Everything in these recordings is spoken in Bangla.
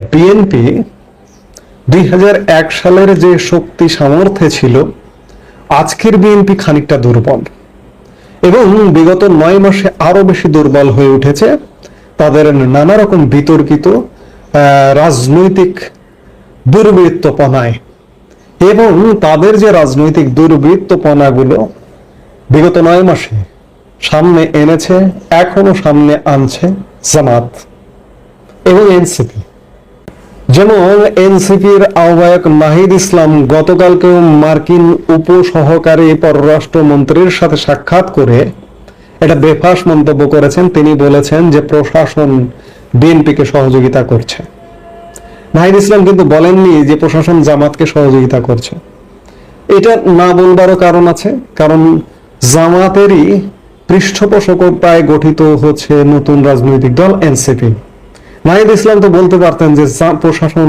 বিএনপি 2001 সালের যে শক্তি সামর্থ্যে ছিল, আজকের বিএনপি খানিকটা দুর্বল এবং বিগত 9 মাসে আরো বেশি দুর্বল হয়ে উঠেছে তাদের নানা রকম বিতর্কিত রাজনৈতিক দুর্বৃত্তপনায়। এবং তাদের যে রাজনৈতিক দুর্বৃত্তপনাগুলো বিগত 9 মাসে সামনে এনেছে, এখনো সামনে আনছে জামাত এবং এনসিপি। যেমন এনসিপির আহ্বায়ক নাহিদ ইসলাম গতকালকেও মার্কিন উপসহকারী পররাষ্ট্রমন্ত্রীর সাথে সাক্ষাৎ করে এটা বেফাঁস মন্তব্য করেছেন। তিনি বলেছেন যে প্রশাসন বিএনপিকে সহযোগিতা করছে। নাহিদ ইসলাম কিন্তু বলেননি যে প্রশাসন জামাতকে সহযোগিতা করছে। এটা না বলবারও কারণ আছে, কারণ জামাতেরই পৃষ্ঠপোষকতায় গঠিত হচ্ছে নতুন রাজনৈতিক দল এনসিপি। নাহিদ ইসলাম তো বলতে পারতেন যে প্রশাসন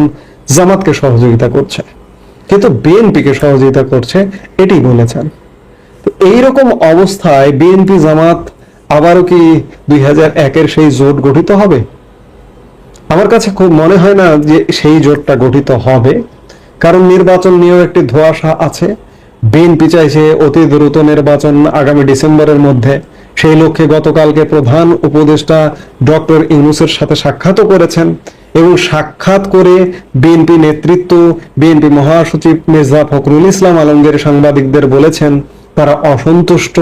জামাতকে সহযোগিতা করছে, কিন্তু বিএনপিকে সহযোগিতা করছে এটি বলেছেন। এইরকম অবস্থায় বিএনপি জামাত আবারও কি 2001-এর সেই জোট গঠিত হবে? আমার কাছে খুব মনে হয় না যে সেই জোটটা গঠিত হবে, কারণ নির্বাচন নিয়েও একটি ধোঁয়াশা আছে। বিএনপি চাইছে অতি দ্রুত নির্বাচন আগামী ডিসেম্বরের মধ্যে। সেই লক্ষ্যে গতকালকে প্রধান উপদেষ্টা ডক্টর ইউনূসের সাথে সাক্ষাৎও করেছেন এবং সাক্ষাৎ করে বিএনপি নেতৃত্ব, বিএনপি মহাসচিব মির্জা ফখরুল ইসলাম আলমগীর সাংবাদিকদের বলেছেন তারা অসন্তুষ্ট,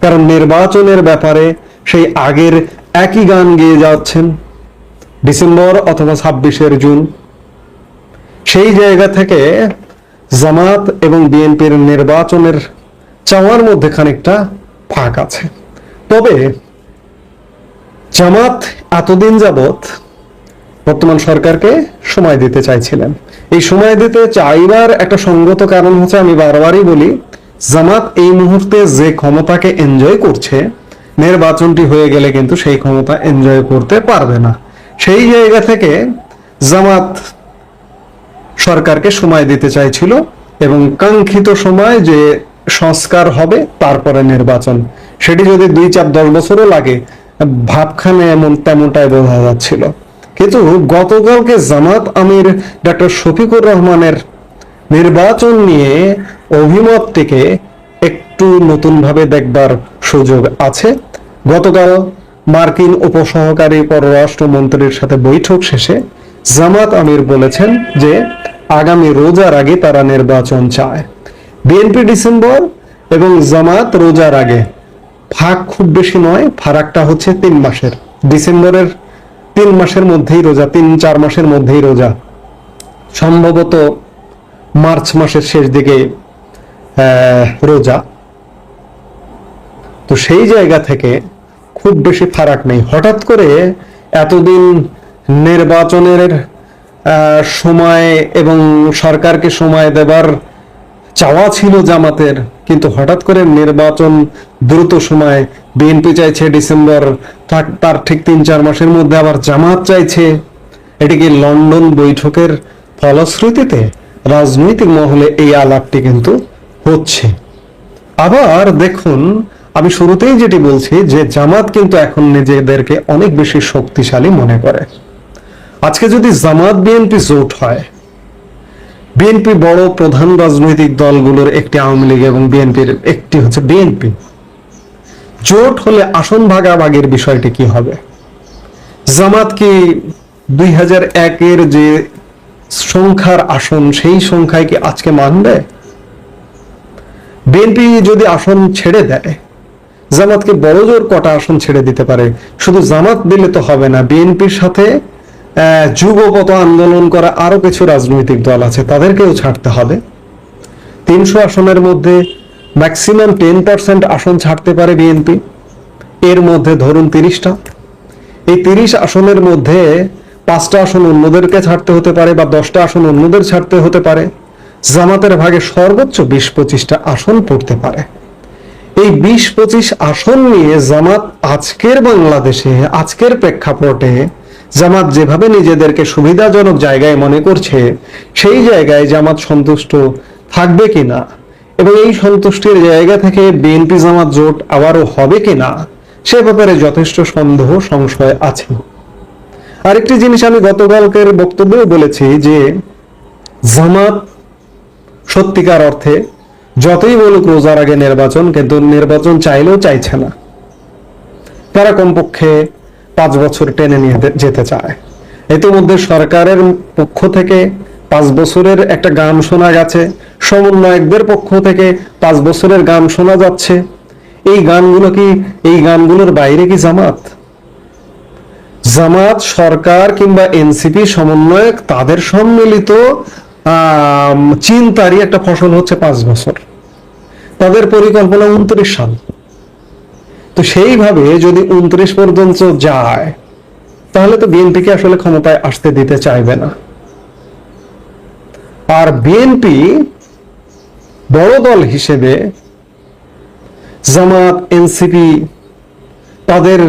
কারণ নির্বাচনের ব্যাপারে সেই আগের একই গান গেয়ে যাচ্ছেন, ডিসেম্বর অথবা 26 জুন। সেই জায়গা থেকে জামাত এবং বিএনপির নির্বাচনের চাওয়ার মধ্যে খানিকটা ফাঁক আছে। তবে জামাত এতদিন যাবত বর্তমান সরকারকে সময় দিতে চাইছিলেন। এই সময় দিতে চাইবার একটা সঙ্গত কারণ হচ্ছে, আমি বারবারই বলি, জামাত এই মুহূর্তে যে ক্ষমতাকে এনজয় করছে, নির্বাচনটি হয়ে গেলে কিন্তু সেই ক্ষমতা এনজয় করতে পারবে না। সেই জায়গা থেকে জামাত সরকারকে সময় দিতে চাইছিল এবং কাঙ্ক্ষিত সময় যে সংস্কার হবে তারপরে নির্বাচন, সেটি যদি 2-4-10 বছরও লাগে, ভাবখানে এমন তেমনটাই বোঝা যাচ্ছিল। কিন্তু গতকালকে জামাত আমির ডক্টর শফিকুর রহমানের নির্বাচন নিয়ে অভিমতটিকে একটু নতুনভাবে দেখবার সুযোগ আছে। গতকাল মার্কিন উপসহকারী পররাষ্ট্রমন্ত্রীর সাথে বৈঠক শেষে জামাত আমির বলেছেন যে আগামী রোজার আগে তারা নির্বাচন চায়। বিএনপি ডিসেম্বর এবং জামাত রোজার আগে, ফাঁক খুব বেশি নয়, ফারাকটা হচ্ছে 3 মাসের। ডিসেম্বরের 3 মাসের মধ্যেই রোজা, 3-4 মাসের মধ্যেই রোজা, সম্ভবত মার্চ মাসের শেষ দিকে রোজা। তো সেই জায়গা থেকে খুব বেশি ফারাক নেই। হঠাৎ করে এতদিন নির্বাচনের সময় এবং সরকারকে সময় দেবার চাওয়া ছিল জামাতের, কিন্তু হঠাৎ করে নির্বাচন দ্রুত সময়, বিএনপি চাইছে ডিসেম্বর, তার ঠিক 3-4 মাসের মধ্যে আবার জামাত চাইছে। এটিকে লন্ডন বৈঠকের ফলশ্রুতিতে রাজনৈতিক মহলে এই আলাপটি কিন্তু হচ্ছে। আবার দেখুন, আমি শুরুতেই যেটি বলছি যে জামাত কিন্তু এখন নিজেদেরকে অনেক বেশি শক্তিশালী মনে করে। আজকে যদি জামাত বিএনপি জোট হয়, বিএনপি বড় প্রধান রাজনৈতিক দলগুলোর একটি আওয়ামী লীগ এবং বিএনপির একটি হচ্ছে বিএনপি, জোট হলে আসন ভাগাভাগির বিষয়টি কি হবে? জামাত কি 2001-এর যে সংখ্যার আসন, সেই সংখ্যায় কি আজকে মানবে? বিএনপি যদি আসন ছেড়ে দেয়, জামাতকে বড় জোর কটা আসন ছেড়ে দিতে পারে? শুধু জামাত দিলে তো হবে না, বিএনপির সাথে যুগপৎ আন্দোলন করা আরো কিছু রাজনৈতিক দল আছে, তাদেরকেও ছাড়তে হবে। 300 আসনের মধ্যে ম্যাক্সিমাম 10% আসন ছাড়তে পারে বিএনপি। এর মধ্যে ধরুন 30টা, এই 30 আসনের মধ্যে 5টা আসন অন্যদেরকে ছাড়তে হতে পারে বা 10টা আসন অন্যদের ছাড়তে হতে পারে। জামাতের ভাগে সর্বোচ্চ 20-25টা আসন পড়তে পারে। এই 20-25 আসন নিয়ে জামাত আজকের বাংলাদেশে, আজকের প্রেক্ষাপটে জামাত যেভাবে নিজেদেরকে সুবিধাজনক জায়গায় মনে করছে, সেই জায়গায় জামাত সন্তুষ্ট থাকবে কিনা এবং এই সন্তুষ্টির জায়গা থেকে বিএনপি জামাত জোট আবারও হবে কিনা, সে ব্যাপারে যথেষ্ট সন্দেহ সংশয় আছে। আরেকটি জিনিস আমি গতকালকের বক্তব্যেও বলেছি যে জামাত সত্যিকার অর্থে যতই বলুক রোজার আগে নির্বাচন, কিন্তু নির্বাচন চাইলেও চাইছে না। তারা কমপক্ষে 5 বছর টেনে নিয়ে যেতে চায়। ইতিমধ্যে সরকারের পক্ষ থেকে 5 বছরের একটা গান শোনা গেছে, সমন্বয়কদের পক্ষ থেকে 5 বছরের গান শোনা যাচ্ছে। এই গানগুলোর বাইরে কি জামাত সরকার কিংবা এনসিপি সমন্বয়ক তাদের সম্মিলিত চিন্তারই একটা ফসল হচ্ছে 5 বছর। তাদের পরিকল্পনা 29 সাল। তো সেইভাবে যদি 29 পর্যন্ত যায়, তাহলে তো বিএনপিকে আসলে ক্ষমতায় আসতে দিতে চাইবে না। আর বিএনপি বড় দল হিসেবে জামাত, এনসিপি তাদের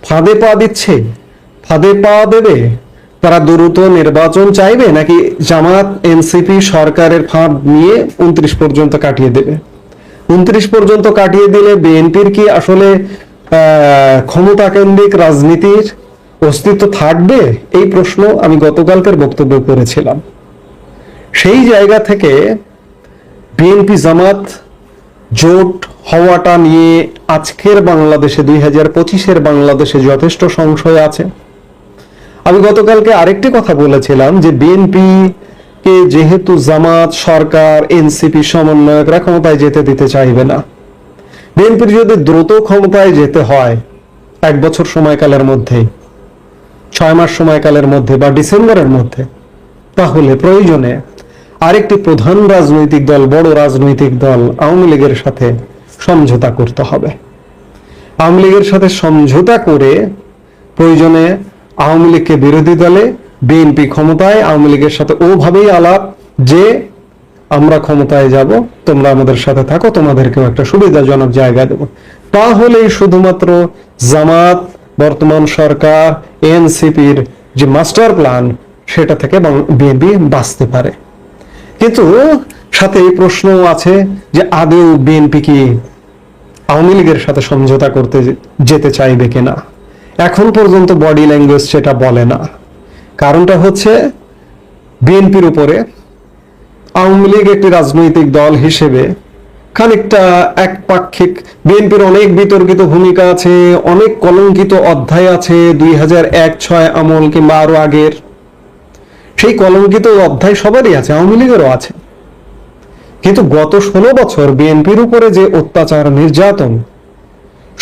ফাঁদে পা দিচ্ছে, ফাঁদে পা দেবে। তারা দ্রুত নির্বাচন চাইবে, নাকি জামাত এনসিপি সরকারের ফাঁদ নিয়ে 29 পর্যন্ত কাটিয়ে দেবে? 29 পর্যন্ত কাটিয়ে দিলে বিএনপির কি আসলে ক্ষমতা কেন্দ্রিক রাজনীতির অস্তিত্ব থাকবে? এই প্রশ্ন আমি গতকালকের বক্তব্য করেছিলাম। সেই জায়গা থেকে বিএনপি জামাত জোট হওয়াটা নিয়ে আজকের বাংলাদেশে 2025-এর বাংলাদেশে যথেষ্ট সংশয় আছে। আমি গতকালকে আরেকটি কথা বলেছিলাম যে বিএনপি কে যেহেতু জামাত, সরকার, এনসিপি সমন্বয়করা ক্ষমতায় যেতে দিতে চাইবে না, বিএনপির যদি দ্রুত ক্ষমতায় যেতে হয় 1 বছর সময়কালের মধ্যে, 6 মাস সময়কালের মধ্যে বা ডিসেম্বরের মধ্যে, তাহলে প্রয়োজনে আরেকটি প্রধান রাজনৈতিক দল, বড় রাজনৈতিক দল আওয়ামী লীগের সাথে সমঝোতা করতে হবে। আওয়ামী লীগের সাথে সমঝোতা করে প্রয়োজনে আওয়ামী লীগকে বিরোধী দলে, বিএনপি ক্ষমতায়, আওয়ামী লীগের সাথে ওভাবেই আলাপ যে আমরা ক্ষমতায় যাব, তোমরা আমাদের সাথে থাকো, তোমাদেরকেও একটা সুবিধাজনক জায়গা দেব। তাহলেই শুধুমাত্র জামাত, বর্তমান সরকার, এনসিপির যে মাস্টার প্ল্যান, সেটা থেকে বিএনপি বাঁচতে পারে। কিন্তু সাথে এই প্রশ্নও আছে যে আদৌ বিএনপি কি আওয়ামী লীগের সাথে সমঝোতা করতে যেতে চাইবে কিনা। এখন পর্যন্ত বডি ল্যাঙ্গুয়েজ সেটা বলে না। কারণটা হচ্ছে বিএনপির উপরে আওয়ামী লীগ একটি রাজনৈতিক দল হিসেবে খানিকটা একপাক্ষিক, বিএনপির অনেক বিতর্কিত ভূমিকা আছে, অনেক কলঙ্কিত অধ্যায় আছে 2001-06 আমল কিংবা আরো আগের। সেই কলঙ্কিত অধ্যায় সবারই আছে, আওয়ামী লীগেরও আছে। কিন্তু গত 16 বছর বিএনপির উপরে যে অত্যাচার, নির্যাতন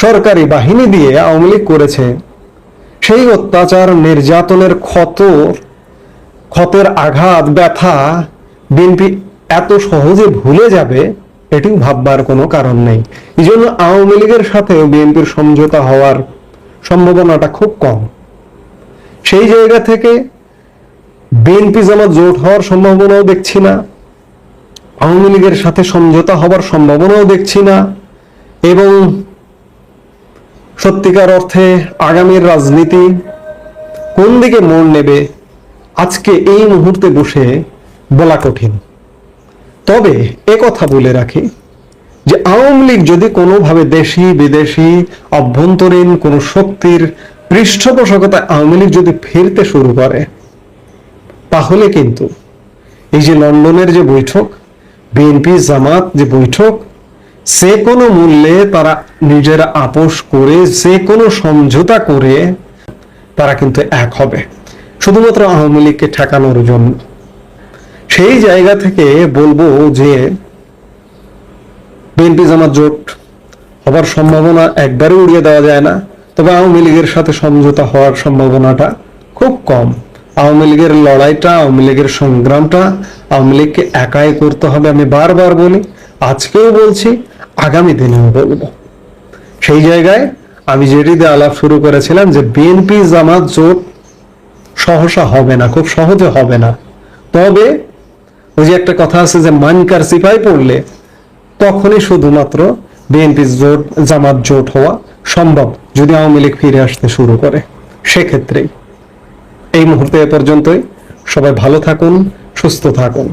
সরকারি বাহিনী দিয়ে আওয়ামী লীগ করেছে, সেই অত্যাচার নির্যাতনের ক্ষতের আঘাত, ব্যথা বিএনপি এত সহজে ভুলে যাবে এটিও ভাববার কোনো কারণ নেই। এই জন্য আওয়ামী লীগের সাথে বিএনপির সমঝোতা হওয়ার সম্ভাবনাটা খুব কম। সেই জায়গা থেকে বিএনপি জামাত জোট হওয়ার সম্ভাবনাও দেখছি না, আওয়ামী লীগের সাথে সমঝোতা হবার সম্ভাবনাও দেখছি না। এবং সত্যিকার অর্থে আগামীর রাজনীতি কোন দিকে মোড় নেবে আজকে এই মুহূর্তে বসে বলা কঠিন। তবে কথা বলে রাখি যে আওয়ামী লীগ যদি কোনোভাবে দেশি বিদেশি অভ্যন্তরীণ কোনো শক্তির পৃষ্ঠপোষকতায় আওয়ামী লীগ যদি ফিরতে শুরু করে, তাহলে কিন্তু এই যে লন্ডনের যে বৈঠক, বিএনপি জামাত যে বৈঠক, যে কোনো মূল্যে তারা নিজেরা আপোষ করে, যে কোনো সমঝোতা করে তারা কিন্তু এক হবে, শুধুমাত্র আওয়ামী লীগকে ঠেকানোর জন্য। সেই জায়গা থেকে বলবো যে বিএনপি জামাত জোট হবার সম্ভাবনা একবারে উড়িয়ে দেওয়া যায় না, তবে আওয়ামী লীগের সাথে সমঝোতা হওয়ার সম্ভাবনাটা খুব কম। আওয়ামী লীগের লড়াইটা, আওয়ামী লীগের সংগ্রামটা আওয়ামী লীগকে একাই করতে হবে। আমি বারবার বলি, আজকেও বলছি, আগামী দিনেও বলবো। সেই জায়গায় আমি যেটিতে আলাপ শুরু করেছিলাম যে বিএনপি জামাত জোট সহসা হবে না, খুব সহজে হবে না। তবে ওই যে একটা কথা আছে যে মানকার সিপাই পড়লে তখনই শুধুমাত্র বিএনপি জোট, জামাত জোট হওয়া সম্ভব যদি আওয়ামী লীগ ফিরে আসতে শুরু করে। সেক্ষেত্রেই এই মুহূর্তে এ পর্যন্তই। সবাই ভালো থাকুন, সুস্থ থাকুন।